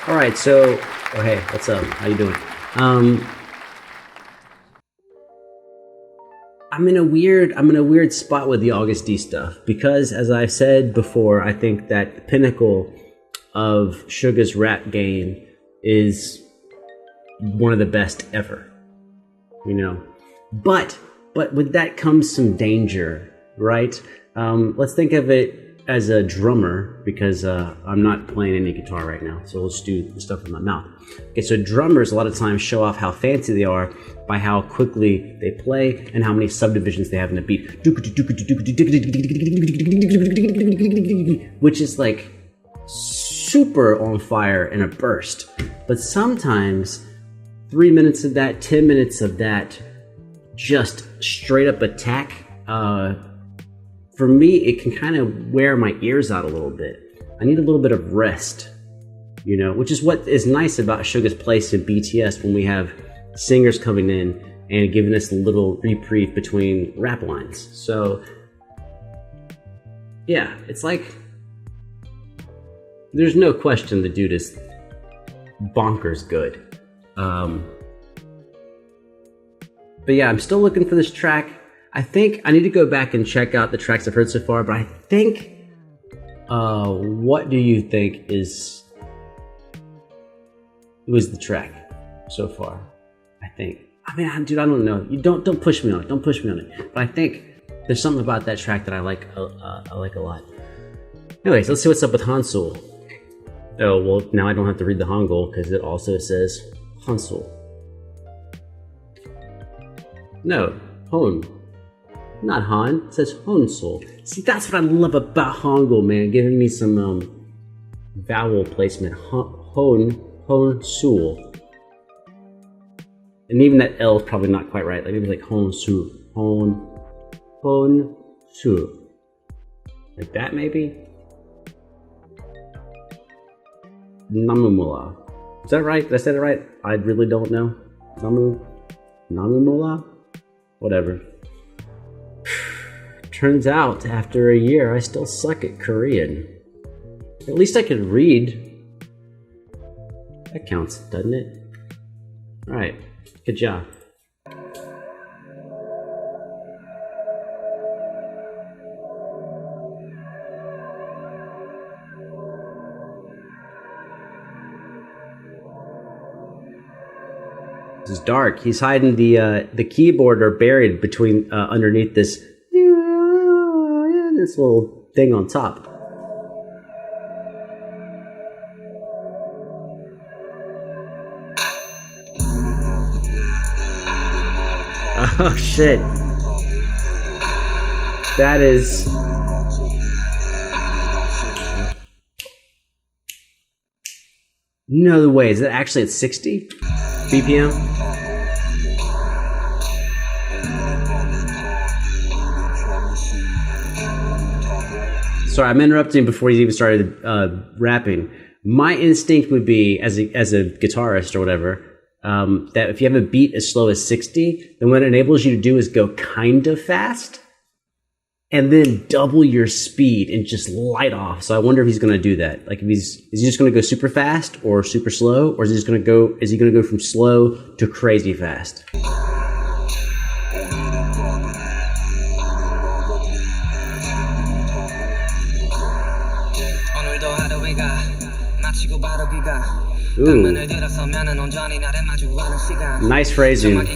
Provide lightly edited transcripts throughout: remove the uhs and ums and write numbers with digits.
All right, so oh hey, what's up? How you doing? I'm in a weird spot with the August D stuff because, as I've said before, I think that the pinnacle of Suga's rap game is one of the best ever. You know, but with that comes some danger, right? Let's think of it as a drummer, because I'm not playing any guitar right now, so let's do the stuff with my mouth. Okay, so drummers a lot of times show off how fancy they are by how quickly they play and how many subdivisions they have in a beat, which is like super on fire in a burst. But sometimes 3 minutes of that, 10 minutes of that, just straight up attack, for me, it can kind of wear my ears out a little bit. I need a little bit of rest, you know, which is what is nice about Suga's place in BTS when we have singers coming in and giving us a little reprieve between rap lines. So, yeah, it's like, there's no question the dude is bonkers good. But yeah, I'm still looking for this track. I think I need to go back and check out the tracks I've heard so far, but I think, what do you think was the track so far? I think. I mean, dude, I don't know. You don't push me on it. Don't push me on it. But I think there's something about that track that I like a lot. Anyways, let's see what's up with HONSOOL. Oh, well, now I don't have to read the Hangul because it also says HONSOOL. No, Hon. Not Han, it says HONSOOL. See, that's what I love about Hangul, man. Giving me some vowel placement. HONSOOL. And even that L is probably not quite right. Like maybe like HONSOOL. HONSOOL. Like that maybe? Namumula. Is that right? Did I say it right? I really don't know. Namumula? Whatever. Turns out, after a year, I still suck at Korean. At least I can read. That counts, doesn't it? Alright, good job. This is dark. He's hiding the keyboard or buried between underneath this little thing on top. Oh shit. That is... No way. Is that actually at 60 BPM? Sorry, I'm interrupting before you even started rapping. My instinct would be, as a guitarist or whatever, that if you have a beat as slow as 60, then what it enables you to do is go kind of fast, and then double your speed and just light off. So I wonder if he's going to do that. Like, is he just going to go super fast or super slow, or is he going to go from slow to crazy fast? Ooh. Nice phrasing. What?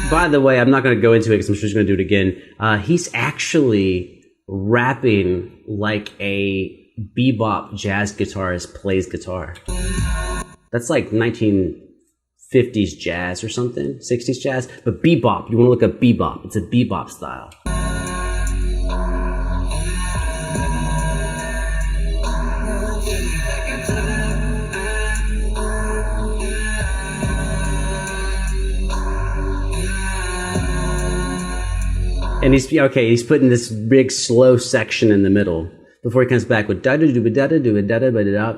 By the way, I'm not going to go into it because I'm sure he's going to do it again. He's actually rapping like a bebop jazz guitarist plays guitar. That's like 1950s jazz or something, 60s jazz. But bebop, you want to look up bebop. It's a bebop style. And he's putting this big slow section in the middle before he comes back with da da do da da do da da da da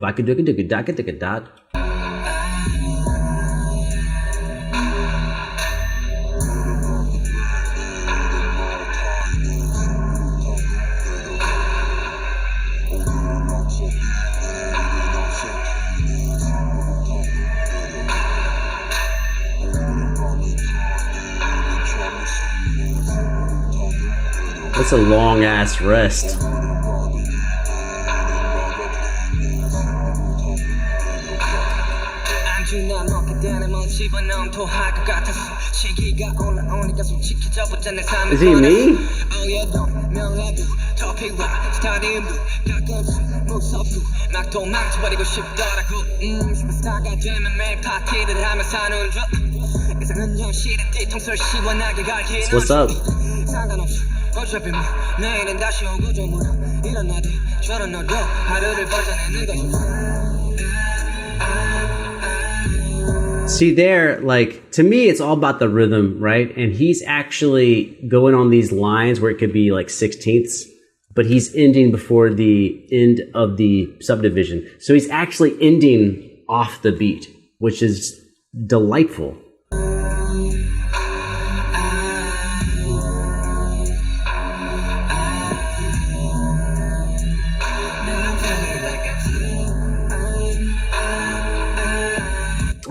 da da da da. That's a long ass rest. Is he me? What's up? See there, like, to me, it's all about the rhythm, right? And he's actually going on these lines where it could be like sixteenths, but he's ending before the end of the subdivision. So he's actually ending off the beat, which is delightful.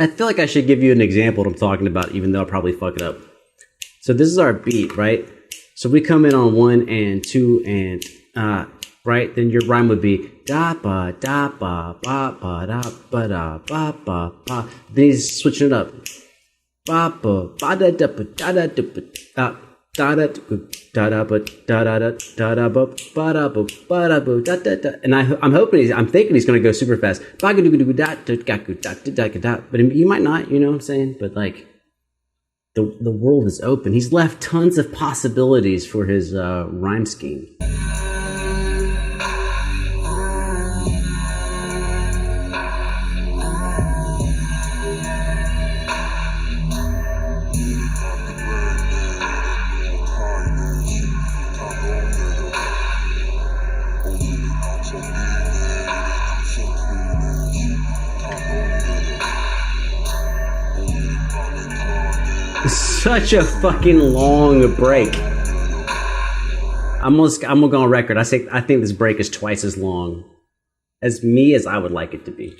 I feel like I should give you an example of what I'm talking about, even though I'll probably fuck it up. So this is our beat, right? So we come in on 1 and 2 and right? Then your rhyme would be da ba da ba ba ba da ba da ba ba ba. Then he's switching it up. Ba ba ba da da ba da da da ba da da da da ba da da da da da ba ba da ba ba da ba da da da. And I'm thinking he's gonna go super fast. Ba ga do do da da ga da da da. But you might not, you know what I'm saying? But like the world is open. He's left tons of possibilities for his rhyme scheme. Such a fucking long break. I'm gonna go on record. I think this break is twice as long as I would like it to be.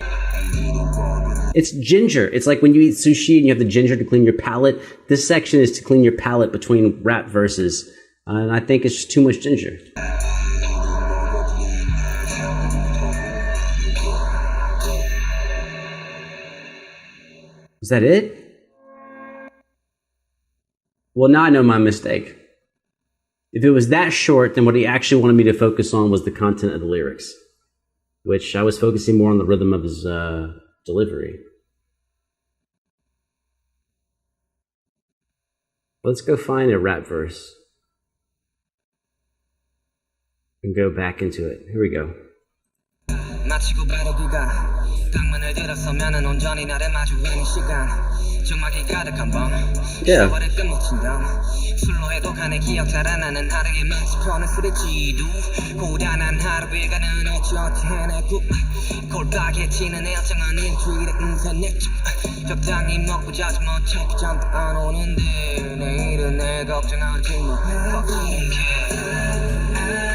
It's ginger. It's like when you eat sushi and you have the ginger to clean your palate. This section is to clean your palate between rap verses, and I think it's just too much ginger. Is that it? Well, now I know my mistake. If it was that short, then what he actually wanted me to focus on was the content of the lyrics, which I was focusing more on the rhythm of his delivery. Let's go find a rap verse and go back into it. Here we go. Yeah.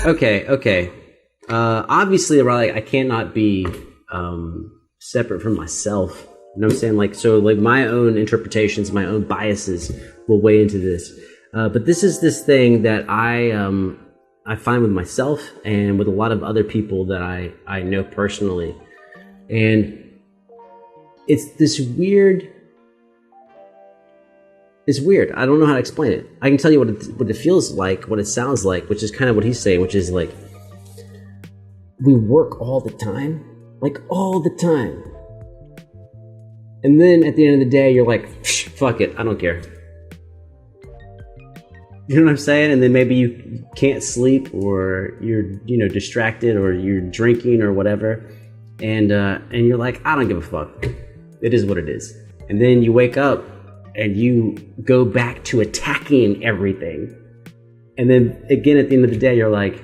Okay. Obviously, I cannot be separate from myself. You know what I'm saying? Like, so like my own interpretations, my own biases will weigh into this. But this is this thing that I find with myself and with a lot of other people that I know personally. And it's this weird. It's weird. I don't know how to explain it. I can tell you what it feels like, what it sounds like, which is kind of what he's saying, which is like, we work all the time. Like, all the time. And then at the end of the day, you're like, fuck it, I don't care. You know what I'm saying? And then maybe you can't sleep, or you're, distracted, or you're drinking or whatever. And you're like, I don't give a fuck. It is what it is. And then you wake up and you go back to attacking everything. And then again, at the end of the day, you're like,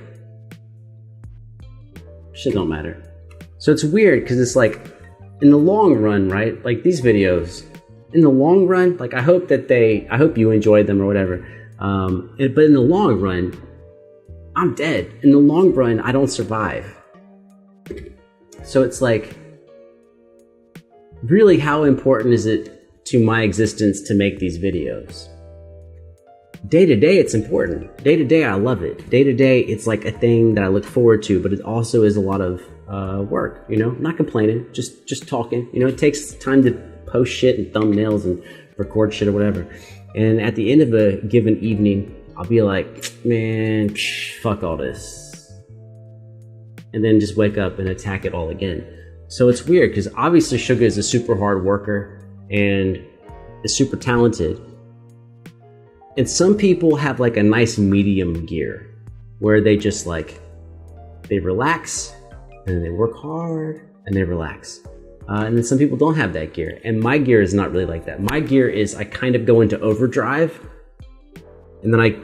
shit don't matter. So it's weird because it's like, in the long run, right? Like these videos, in the long run, like I hope you enjoyed them or whatever. But in the long run, I'm dead. In the long run, I don't survive. So it's like, really, how important is it to my existence to make these videos? Day to day, it's important. Day to day, I love it. Day to day, it's like a thing that I look forward to, but it also is a lot of work, you know? Not complaining, just talking. You know, it takes time to post shit and thumbnails and record shit or whatever. And at the end of a given evening, I'll be like, man, fuck all this. And then just wake up and attack it all again. So it's weird because obviously Suga is a super hard worker and is super talented. And some people have like a nice medium gear where they just like, they relax and then they work hard and they relax. And then some people don't have that gear. And my gear is not really like that. My gear is I kind of go into overdrive and then I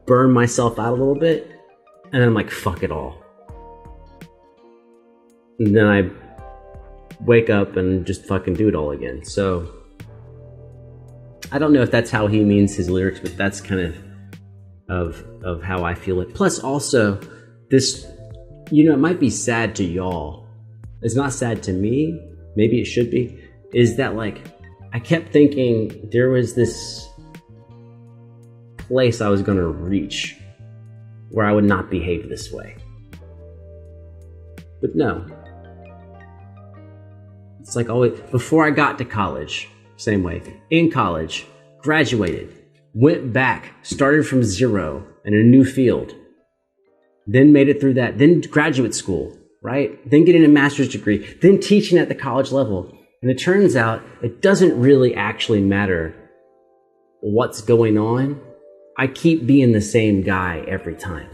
burn myself out a little bit and then I'm like, fuck it all. And then I wake up and just fucking do it all again. So I don't know if that's how he means his lyrics, but that's kind of how I feel it. Plus also this, you know, it might be sad to y'all. It's not sad to me. Maybe it should be. Is that like, I kept thinking there was this place I was going to reach where I would not behave this way. But no. It's like always, before I got to college, same way. In college, graduated, went back, started from zero in a new field, then made it through that, then graduate school, right? Then getting a master's degree, then teaching at the college level. And it turns out it doesn't really actually matter what's going on. I keep being the same guy every time.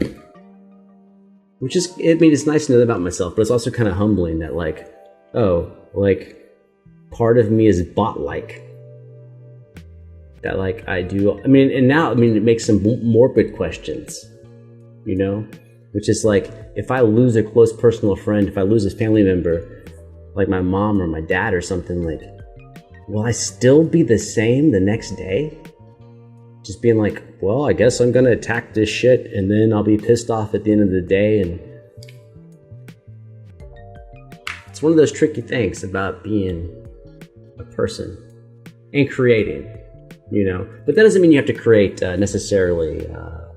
Which is, I mean, it's nice to know that about myself, but it's also kind of humbling that like, oh, like part of me is bot-like. That like I do, I mean, and now, I mean, it makes some morbid questions, you know? Which is like, if I lose a close personal friend, if I lose a family member, like my mom or my dad or something, like, will I still be the same the next day? Just being like, well, I guess I'm gonna attack this shit and then I'll be pissed off at the end of the day. And it's one of those tricky things about being a person and creating, you know? But that doesn't mean you have to create necessarily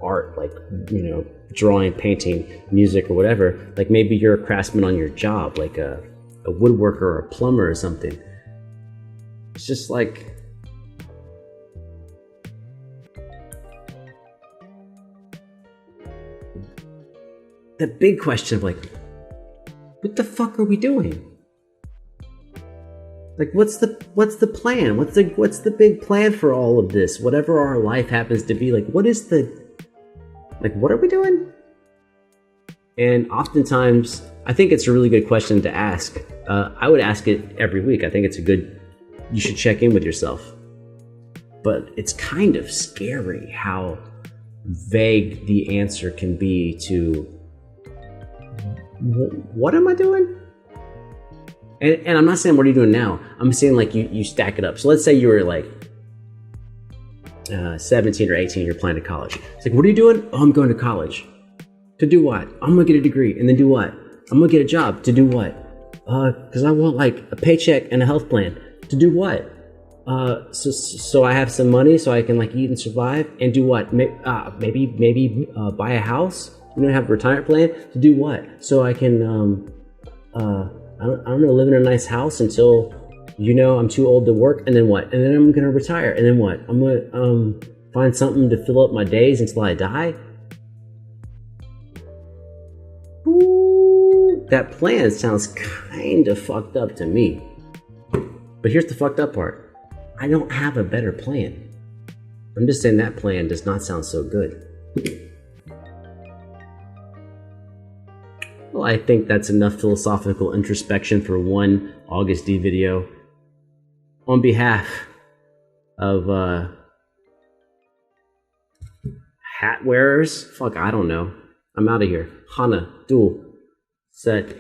art, like, you know, drawing, painting, music or whatever. Like maybe you're a craftsman on your job, like a woodworker or a plumber or something. It's just like, the big question of like, what the fuck are we doing? Like, what's the plan? What's the big plan for all of this? Whatever our life happens to be, like, what are we doing? And oftentimes, I think it's a really good question to ask. I would ask it every week. I think it's you should check in with yourself. But it's kind of scary how vague the answer can be to, what am I doing? And I'm not saying what are you doing now. I'm saying like you stack it up. So let's say you were like 17 or 18, you're applying to college. It's like, what are you doing? Oh, I'm going to college. To do what? I'm gonna get a degree and then do what? I'm gonna get a job. To do what? Because I want like a paycheck and a health plan. To do what? So I have some money so I can like eat and survive and do what? Maybe buy a house. You know, have a retirement plan. To do what? So I can I don't know, live in a nice house until, you know, I'm too old to work, and then what? And then I'm gonna retire, and then what? I'm gonna find something to fill up my days until I die. Ooh, that plan sounds kind of fucked up to me. But here's the fucked up part. I don't have a better plan. I'm just saying that plan does not sound so good. Well, I think that's enough philosophical introspection for one August D video. On behalf of hat wearers. Fuck, I don't know. I'm out of here. Hana, duel, set.